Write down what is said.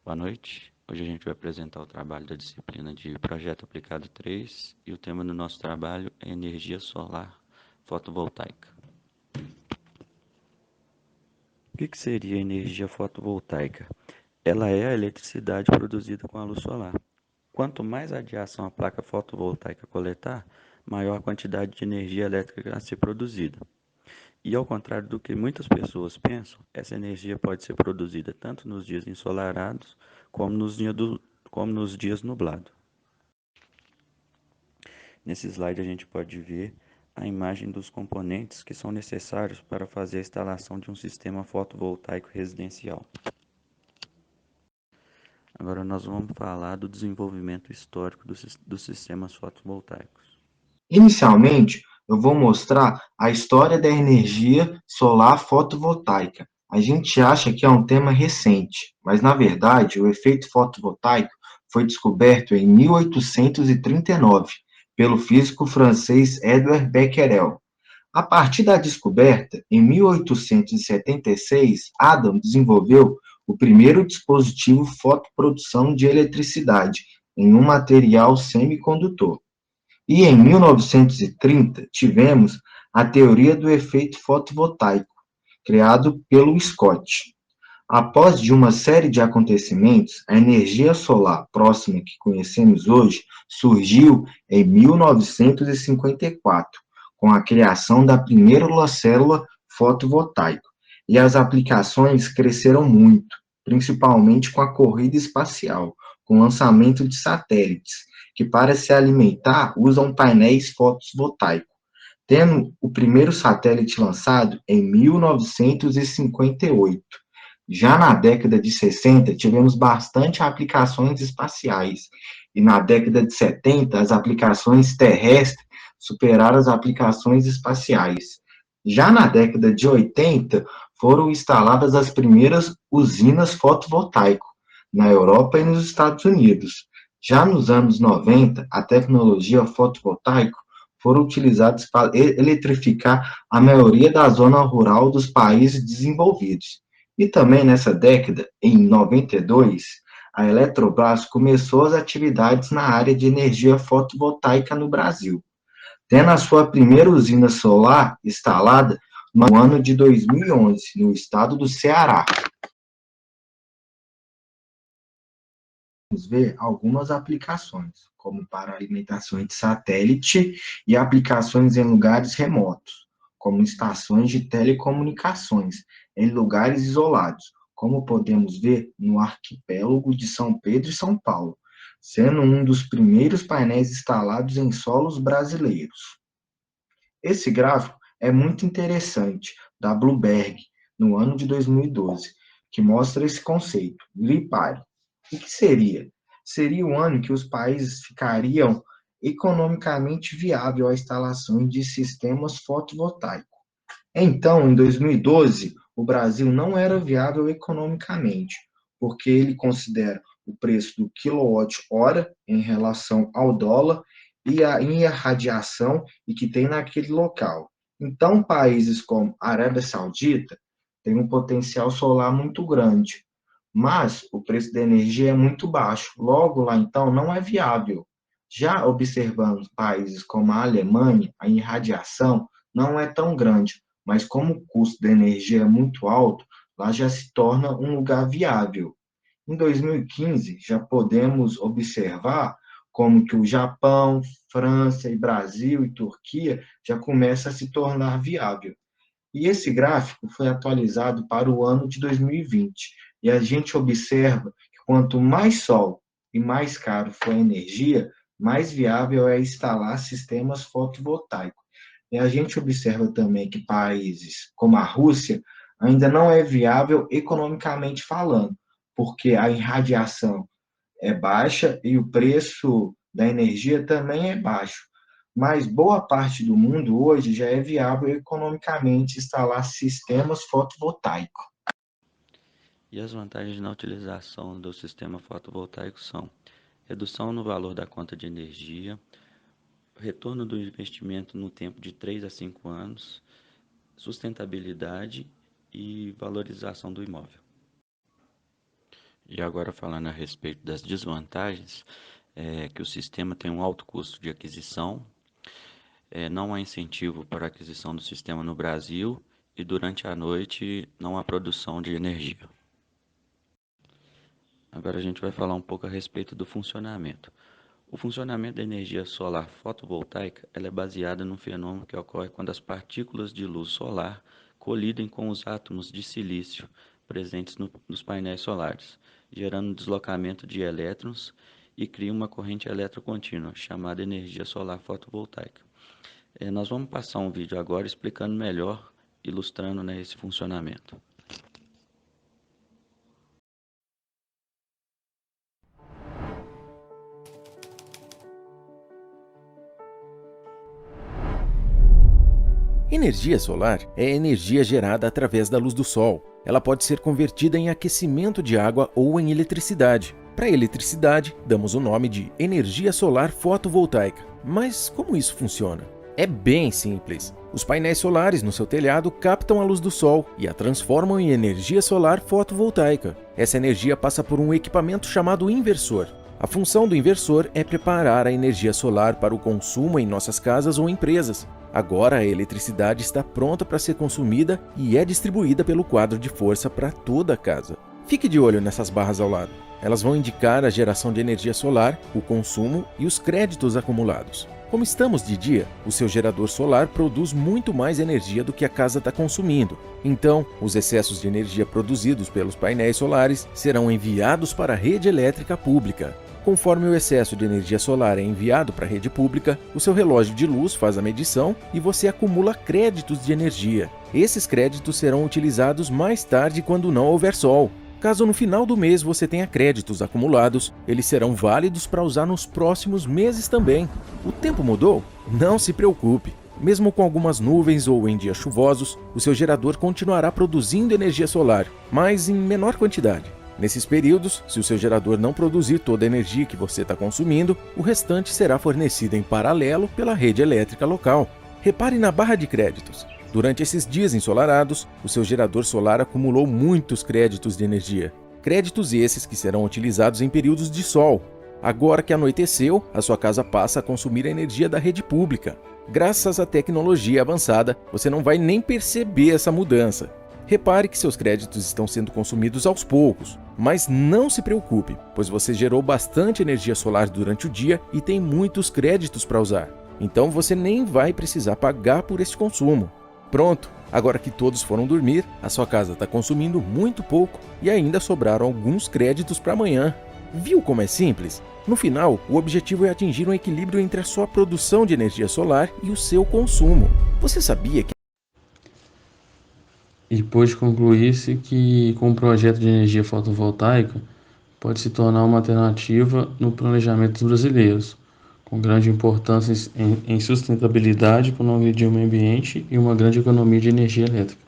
Boa noite. Hoje a gente vai apresentar o trabalho da disciplina de Projeto Aplicado 3 e o tema do nosso trabalho é energia solar fotovoltaica. O que seria energia fotovoltaica? Ela é a eletricidade produzida com a luz solar. Quanto mais radiação a placa fotovoltaica coletar, maior a quantidade de energia elétrica a ser produzida. E ao contrário do que muitas pessoas pensam, essa energia pode ser produzida tanto nos dias ensolarados como nos dias nublados. Nesse slide a gente pode ver a imagem dos componentes que são necessários para fazer a instalação de um sistema fotovoltaico residencial. Agora nós vamos falar do desenvolvimento histórico dos sistemas fotovoltaicos. Inicialmente, eu vou mostrar a história da energia solar fotovoltaica. A gente acha que é um tema recente, mas na verdade o efeito fotovoltaico foi descoberto em 1839 pelo físico francês Edward Becquerel. A partir da descoberta, em 1876, Adam desenvolveu o primeiro dispositivo fotoprodução de eletricidade em um material semicondutor. E em 1930, tivemos a teoria do efeito fotovoltaico, criado pelo Scott. Após de uma série de acontecimentos, a energia solar próxima que conhecemos hoje surgiu em 1954, com a criação da primeira célula fotovoltaica, e as aplicações cresceram muito, principalmente com a corrida espacial, com o lançamento de satélites, que para se alimentar usam painéis fotovoltaicos, tendo o primeiro satélite lançado em 1958. Já na década de 60, tivemos bastante aplicações espaciais, e na década de 70, as aplicações terrestres superaram as aplicações espaciais. Já na década de 80, foram instaladas as primeiras usinas fotovoltaicas na Europa e nos Estados Unidos. Já nos anos 90, a tecnologia fotovoltaica foram utilizadas para eletrificar a maioria da zona rural dos países desenvolvidos. E também nessa década, em 92, a Eletrobras começou as atividades na área de energia fotovoltaica no Brasil, tendo a sua primeira usina solar instalada no ano de 2011, no estado do Ceará. Vamos ver algumas aplicações, como para alimentação de satélite e aplicações em lugares remotos, como estações de telecomunicações, em lugares isolados, como podemos ver no arquipélago de São Pedro e São Paulo, sendo um dos primeiros painéis instalados em solos brasileiros. Esse gráfico é muito interessante, da Bloomberg, no ano de 2012, que mostra esse conceito, GRIPARE. O que seria? Seria o ano que os países ficariam economicamente viável a instalação de sistemas fotovoltaicos. Então, em 2012, o Brasil não era viável economicamente, porque ele considera o preço do quilowatt-hora em relação ao dólar e a irradiação e que tem naquele local. Então, países como a Arábia Saudita têm um potencial solar muito grande, mas o preço da energia é muito baixo. Logo, lá então, não é viável. Já observando países como a Alemanha, a irradiação não é tão grande, mas como o custo da energia é muito alto, lá já se torna um lugar viável. Em 2015, já podemos observar como que o Japão, França e Brasil e Turquia já começa a se tornar viável. E esse gráfico foi atualizado para o ano de 2020. E a gente observa que quanto mais sol e mais caro for a energia, mais viável é instalar sistemas fotovoltaicos. E a gente observa também que países como a Rússia ainda não é viável economicamente falando, porque a irradiação é baixa e o preço da energia também é baixo. Mas boa parte do mundo hoje já é viável economicamente instalar sistemas fotovoltaicos. E as vantagens na utilização do sistema fotovoltaico são redução no valor da conta de energia, retorno do investimento no tempo de 3 a 5 anos, sustentabilidade e valorização do imóvel. E agora falando a respeito das desvantagens, é que o sistema tem um alto custo de aquisição, não há incentivo para a aquisição do sistema no Brasil e durante a noite não há produção de energia. Agora a gente vai falar um pouco a respeito do funcionamento. O funcionamento da energia solar fotovoltaica ela é baseada num fenômeno que ocorre quando as partículas de luz solar colidem com os átomos de silício presentes nos painéis solares, gerando um deslocamento de elétrons e cria uma corrente eletrocontínua, chamada energia solar fotovoltaica. Nós vamos passar um vídeo agora explicando melhor, ilustrando, né, esse funcionamento. Energia solar é energia gerada através da luz do sol. Ela pode ser convertida em aquecimento de água ou em eletricidade. Para a eletricidade, damos o nome de energia solar fotovoltaica. Mas como isso funciona? É bem simples. Os painéis solares no seu telhado captam a luz do sol e a transformam em energia solar fotovoltaica. Essa energia passa por um equipamento chamado inversor. A função do inversor é preparar a energia solar para o consumo em nossas casas ou empresas. Agora a eletricidade está pronta para ser consumida e é distribuída pelo quadro de força para toda a casa. Fique de olho nessas barras ao lado. Elas vão indicar a geração de energia solar, o consumo e os créditos acumulados. Como estamos de dia, o seu gerador solar produz muito mais energia do que a casa está consumindo. Então, os excessos de energia produzidos pelos painéis solares serão enviados para a rede elétrica pública. Conforme o excesso de energia solar é enviado para a rede pública, o seu relógio de luz faz a medição e você acumula créditos de energia. Esses créditos serão utilizados mais tarde quando não houver sol. Caso no final do mês você tenha créditos acumulados, eles serão válidos para usar nos próximos meses também. O tempo mudou? Não se preocupe. Mesmo com algumas nuvens ou em dias chuvosos, o seu gerador continuará produzindo energia solar, mas em menor quantidade. Nesses períodos, se o seu gerador não produzir toda a energia que você está consumindo, o restante será fornecido em paralelo pela rede elétrica local. Repare na barra de créditos. Durante esses dias ensolarados, o seu gerador solar acumulou muitos créditos de energia. Créditos esses que serão utilizados em períodos de sol. Agora que anoiteceu, a sua casa passa a consumir a energia da rede pública. Graças à tecnologia avançada, você não vai nem perceber essa mudança. Repare que seus créditos estão sendo consumidos aos poucos, mas não se preocupe, pois você gerou bastante energia solar durante o dia e tem muitos créditos para usar. Então você nem vai precisar pagar por esse consumo. Pronto, agora que todos foram dormir, a sua casa está consumindo muito pouco e ainda sobraram alguns créditos para amanhã. Viu como é simples? No final, o objetivo é atingir um equilíbrio entre a sua produção de energia solar e o seu consumo. Você sabia que E pôde concluir-se que, com o projeto de energia fotovoltaica, pode se tornar uma alternativa no planejamento dos brasileiros, com grande importância em sustentabilidade para o meio ambiente e uma grande economia de energia elétrica.